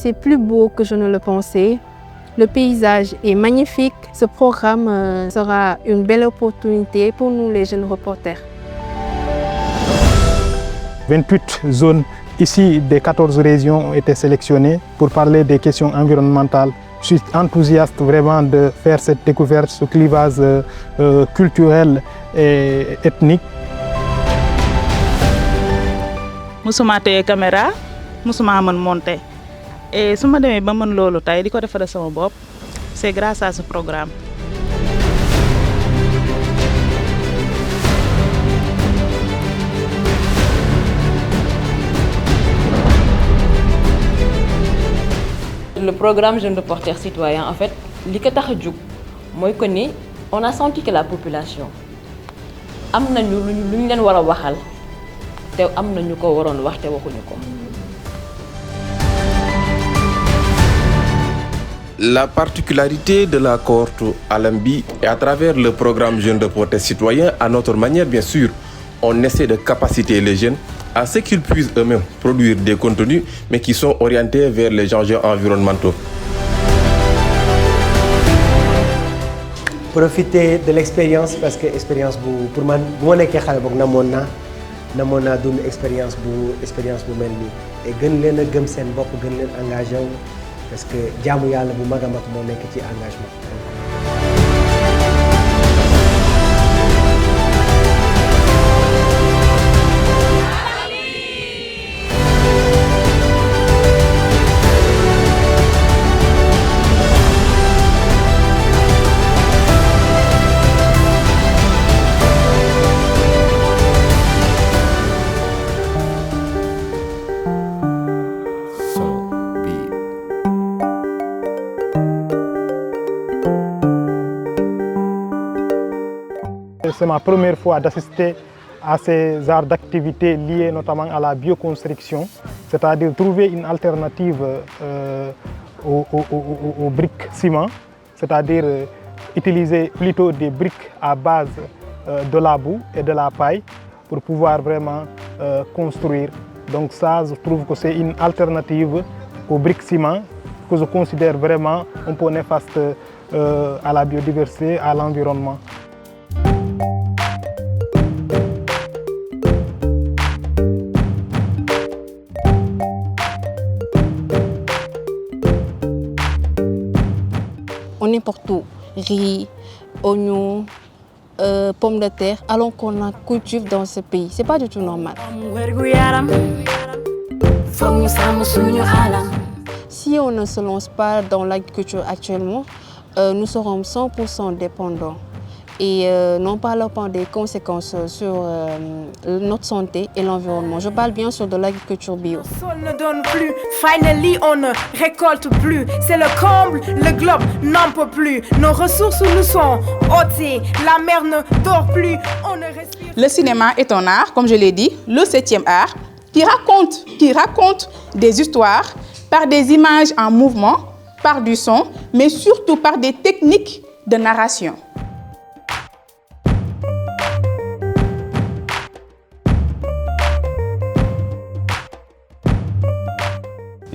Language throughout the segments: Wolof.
c'est plus beau que je ne le pensais. Le paysage est magnifique. Ce programme sera une belle opportunité pour nous, les jeunes reporters. 28 zones ici des 14 régions ont été sélectionnées pour parler des questions environnementales. Je suis enthousiaste vraiment de faire cette découverte, ce clivage culturel et ethnique. musuma téye caméra musuma mën monter et su ma demee ba mën loolu tey di ko defal sama bopp c'est grâce à ce programme. Le programme Jeunes Reporters Citoyens, en fait, li ko tax a jóg mooy que ni on a senti que la population am nañu lu ñu leen war a waxal te am na ñu ko waroon wax te waxuñu ko. La particularité de la cohorte Alambi et à travers le programme Jeunes Reporters Citoyens, à notre manière bien sûr, on essaie de capaciter les jeunes à ce qu'ils puissent eux-mêmes produire des contenus, mais qui sont orientés vers les enjeux environnementaux. Profiter de l'expérience parce que l'expérience, pour moi, je suis une expérience bu mel nii et gën leen a gëm seen bopp gën leen engagé wu parce que jaamu yàlla bu mag a mag moo nekk ci engagement. C'est ma première fois d'assister à ces arts d'activité liés notamment à la bioconstruction, c'est-à-dire trouver une alternative aux briques ciment, c'est-à-dire utiliser plutôt des briques à base de la boue et de la paille pour pouvoir vraiment construire. Donc ça, je trouve que c'est une alternative aux briques ciment que je considère vraiment un peu néfaste à la biodiversité, à l'environnement. N'importe où, riz, oignons, pommes de terre, alors qu'on en cultive dans ce pays. C'est pas du tout normal. Si on ne se lance pas dans l'agriculture actuellement, nous serons 100% dépendants. Et non parlant des conséquences sur notre santé et l'environnement. Je parle bien sûr de l'agriculture bio. Le sol ne donne plus, finally on ne récolte plus. C'est le comble, le globe n'en peut plus. Nos ressources nous sont ôtées, la mer ne dort plus, on ne respire. Le cinéma est un art, comme je l'ai dit, le 7e art, qui raconte des histoires par des images en mouvement, par du son, mais surtout par des techniques de narration.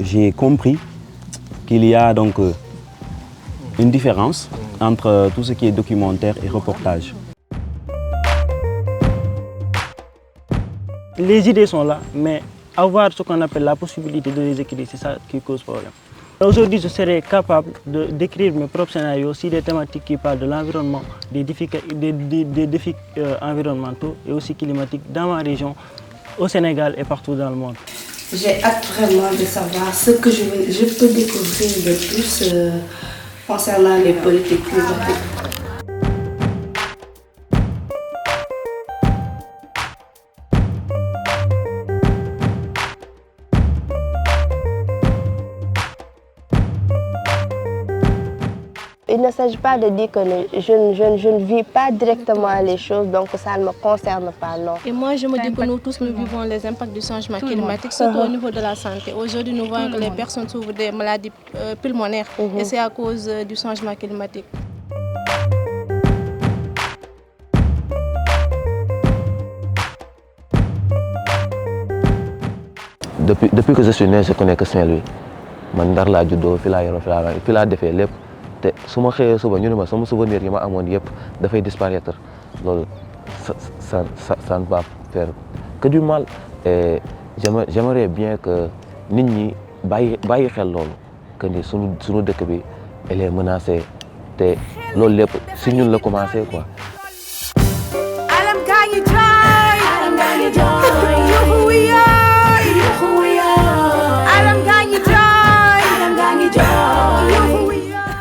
J'ai compris qu'il y a donc une différence entre tout ce qui est documentaire et reportage. Les idées sont là, mais avoir ce qu'on appelle la possibilité de les écrire, c'est ça qui cause problème. Aujourd'hui, je serais capable d'écrire mes propres scénarios sur des thématiques qui parlent de l'environnement, des défis environnementaux et aussi climatiques dans ma région, au Sénégal et partout dans le monde. J'ai hâte vraiment de savoir ce que je peux découvrir de plus concernant les politiques climatiques. Il ne s'agit pas de dire que je ne vis pas directement les choses, donc ça ne me concerne pas, non. Et moi, je me dis que nous tous, nous vivons les impacts du changement climatique, surtout au niveau de la santé. Aujourd'hui, nous voyons que les personnes souffrent des maladies pulmonaires et c'est à cause du changement climatique. Depuis que je suis né, je connais que Saint-Louis. man Ndar laa juddoo fi laa yoroo fi laa defee lépp te su ma xëyee suba ñu ne ma sama souvenir yi ma amoon yëpp dafay disparaître loolu ça ne va faire que du mal et j'aimerais bien que nit ñi bàyyi xel loolu que ni sunu dëkk bi elle est menacée te loolu lépp si ñun la commencé quoi.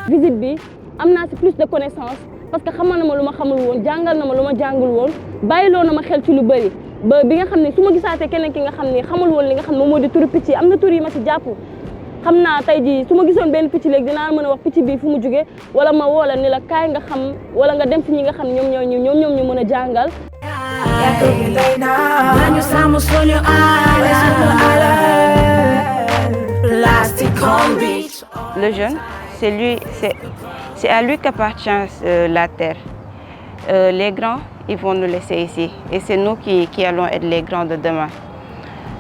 visite bi am naa si plus de connaissance parce que xamal na ma lu ma xamul woon jàngal na ma lu ma jàngul woon bàyyiloo na ma xel ci lu bëri ba bi nga xam ne su ma gisaatee keneen ki nga xam ne xamul woon li nga xam ne moom moo di turu picc yi am na tur yi ma si jàpp xam naa tey jii su ma gisoon benn picc léegi dinaa mën a wax picc bii fu mu jógee wala ma woo la ni la kaay nga xam wala nga dem si ñi nga xam ñoom ñu mën a jàngal. Le jeune, c'est à lui qu'appartient la terre. Les grands, ils vont nous laisser ici et c'est nous qui allons être les grands de demain.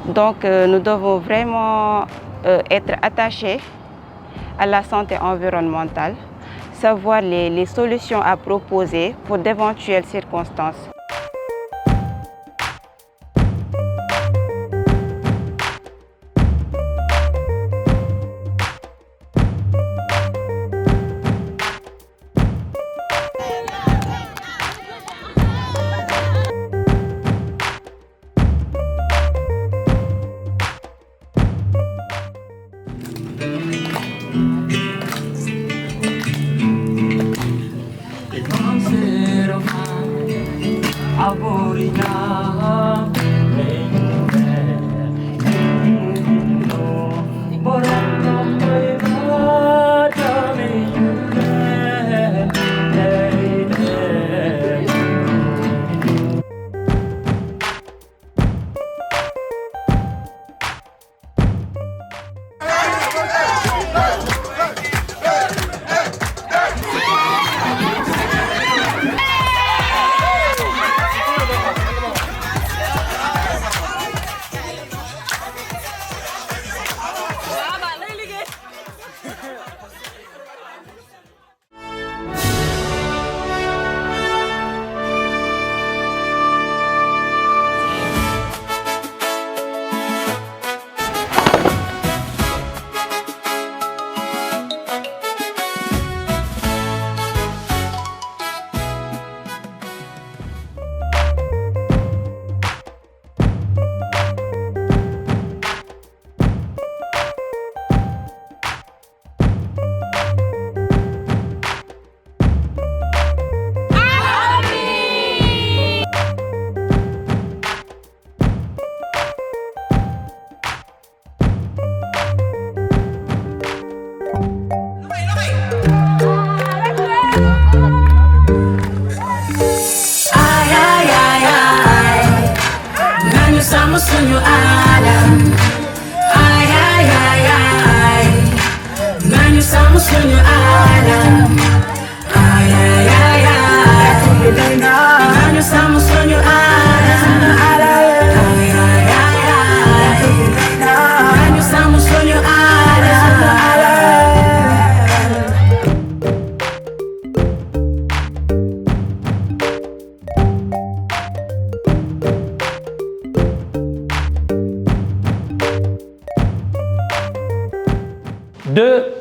Donc nous devons vraiment être attachés à la santé environnementale, savoir les solutions à proposer pour d'éventuelles circonstances.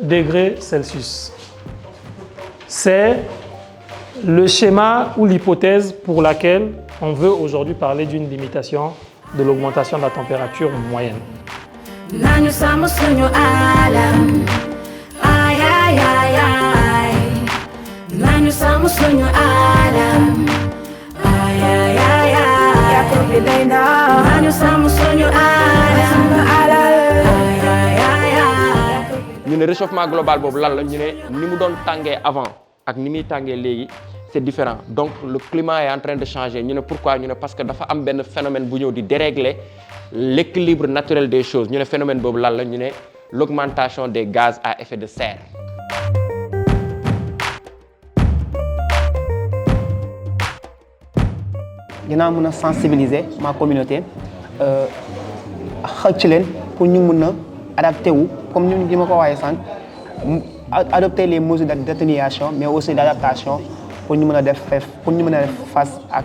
degrés Celsius. C'est le schéma ou l'hypothèse pour laquelle on veut aujourd'hui parler d'une limitation de l'augmentation de la température moyenne. ñu ne réchauffement global boobu lan la ñu ne ni mu doon tàngee avant ak ni muy tàngee léegi c'est différent donc le climat est en train de changer ñu ne pourquoi ñu ne parce que dafa am benn phénomène bu ñëw di dérégler l'équilibre naturel des choses ñu ne phénomène boobu lan la ñu ne l'augmentation des gaz à effet de serre. dinaa mën a sensibiliser ma communauté xëcc leen pour ñu mën a adapté wu comme nous disons adopter les mesures d'atténuation mais aussi d'adaptation pour nous faire face à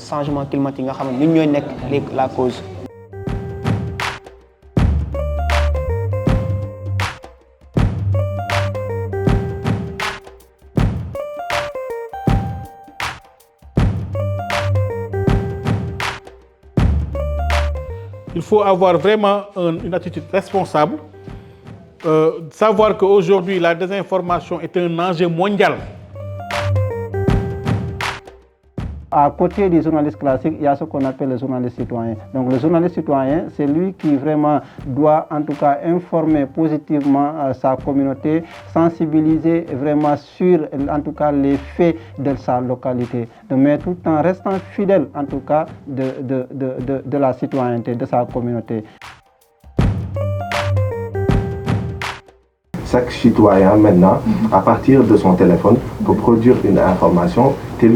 changement climatique nga xam ne ñun ñooy nekk la cause. Il faut avoir vraiment une attitude responsable, savoir qu'aujourd'hui la désinformation est un enjeu mondial. À côté des journalistes classiques, il y a ce qu'on appelle le journaliste citoyen. Donc le journaliste citoyen, c'est lui qui vraiment doit en tout cas informer positivement sa communauté, sensibiliser vraiment sur en tout cas les faits de sa localité, mais tout en restant fidèle en tout cas de la citoyenneté, de sa communauté. Chaque citoyen maintenant, à partir de son téléphone, peut produire une information. C'est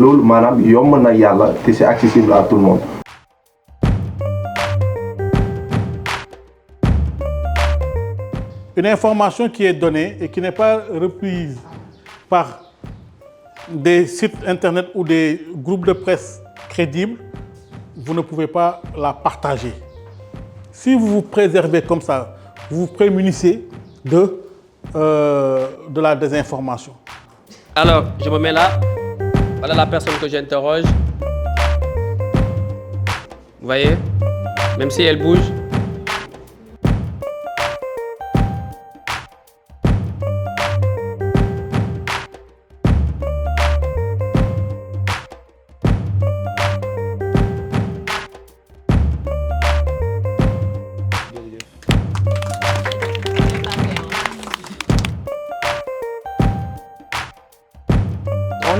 accessible à tout le monde. Une information qui est donnée et qui n'est pas reprise par des sites internet ou des groupes de presse crédibles, vous ne pouvez pas la partager. Si vous vous préservez comme ça, vous vous prémunissez de la désinformation. Alors, je me mets là. Voilà la personne que j'interroge. Vous voyez? Même si elle bouge.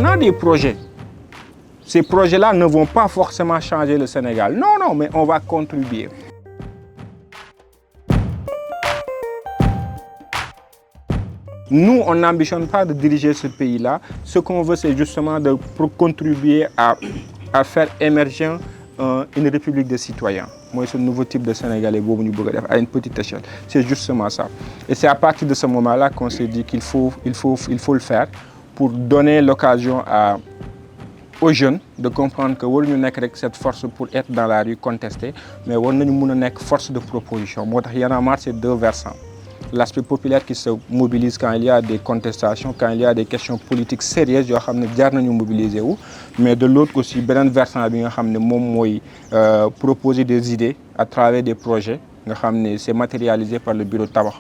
On a des projets. Ces projets-là ne vont pas forcément changer le Sénégal. Non, non, mais on va contribuer. Nous, on n'ambitionne pas de diriger ce pays-là. Ce qu'on veut, c'est justement de contribuer à faire émerger une république de citoyens. Moi, ce nouveau type de Sénégalais, à une petite échelle. C'est justement ça. Et c'est à partir de ce moment-là qu'on s'est dit qu'il faut le faire pour donner l'occasion aux jeunes de comprendre que nous avons cette force pour être dans la rue contestée, mais nous avons une force de proposition. Il y en a marre, c'est deux versants. L'aspect populaire qui se mobilise quand il y a des contestations, quand il y a des questions politiques sérieuses, nous mobiliser. Mais de l'autre aussi, un versant proposer des idées à travers des projets, c'est matérialisé par le bureau de tabac.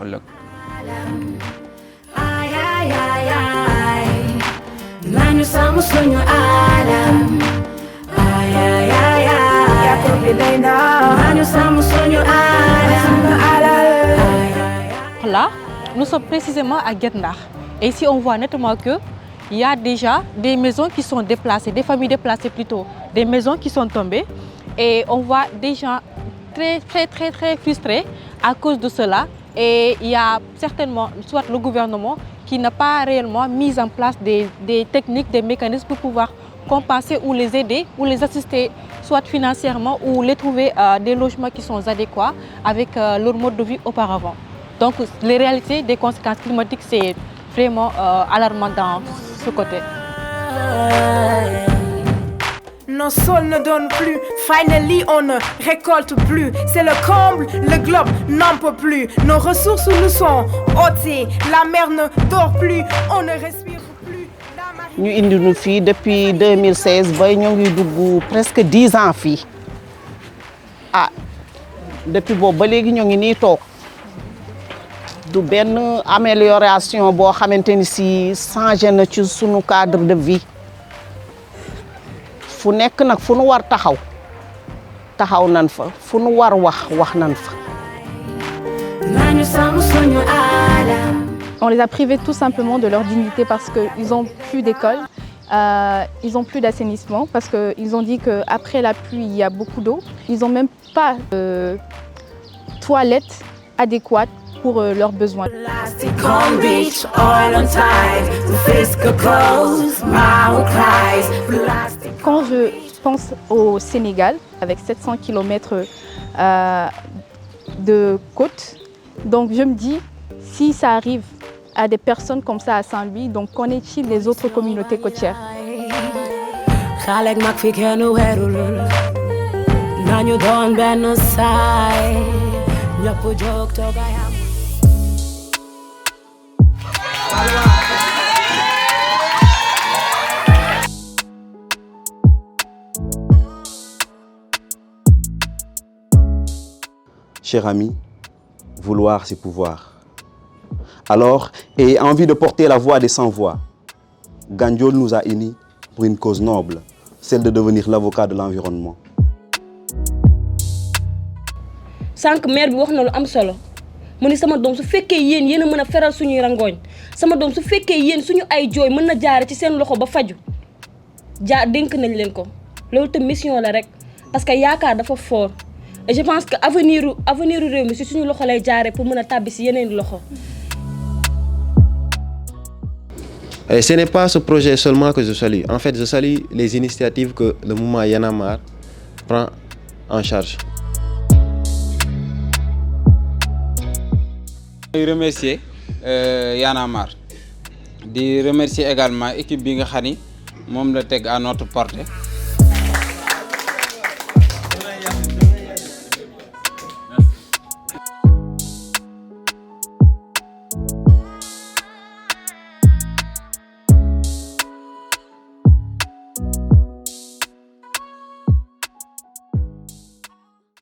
Nanu sama suñu alam ay ay ay ay ya ko bi layna nanu sama suñu alam. Là, nous sommes précisément à Guet Ndar. Et ici, on voit nettement qu'il y a déjà des maisons qui sont déplacées, des familles déplacées plutôt, des maisons qui sont tombées. Et on voit des gens très frustrés à cause de cela. Et il y a certainement, soit le gouvernement, qui n'a pas réellement mis en place des techniques, des mécanismes pour pouvoir compenser ou les aider ou les assister, soit financièrement ou les trouver des logements qui sont adéquats avec leur mode de vie auparavant. Donc les réalités des conséquences climatiques, c'est vraiment alarmant dans ce côté. Nos sols ne donnent plus, finally on ne récolte plus. C'est le comble, le globe n'en peut plus. Nos ressources nous sont ôtées, la mer ne dort plus, on ne respire plus. Nous sommes ici depuis 2016, nous avons presque 10 ans. Depuis que nous sommes ici, nous avons une amélioration qui a changé notre cadre de vie. Fu nekk nag fu nu war taxaw nan fa fu nu war wax nan fa. On les a privés tout simplement de leur dignité parce qu'ils n'ont plus d'école, ils n'ont plus d'assainissement parce qu'ils ont dit qu'après la pluie il y a beaucoup d'eau. Ils n'ont même pas de toilettes adéquates pour leurs besoins. Quand je pense au Sénégal, avec 700 km de côte, Donc je me dis, si ça arrive à des personnes comme ça à Saint-Louis, donc qu'en-est-il des autres communautés côtières? Cher ami, vouloir c'est pouvoir. Alors, ayant envie de porter la voix des sans-voix, Gandiol nous a unis pour une cause noble, celle de devenir l'avocat de l'environnement. Sank maire bi wax na lu am solo mu ni sama doom su fekkee yéen yéen a mën a feral suñuy rangooñ sama doom su fekkee yéen suñu ay jooy mën na jaare ci seen loxo ba faju dénk nañ leen ko loolu te mission la rek parce que yaakaar dafa fort et je pense que avenir réew mi si suñu loxo lay jaare pour mën a tàbbi si yeneen loxo. Et ce n'est pas ce projet seulement que je salue. En fait, je salue les initiatives que le mouvement Y en a marre prend en charge. Je remercie Y en a marre. Je remercie également l'équipe bi nga xani mom la teg à notre portée.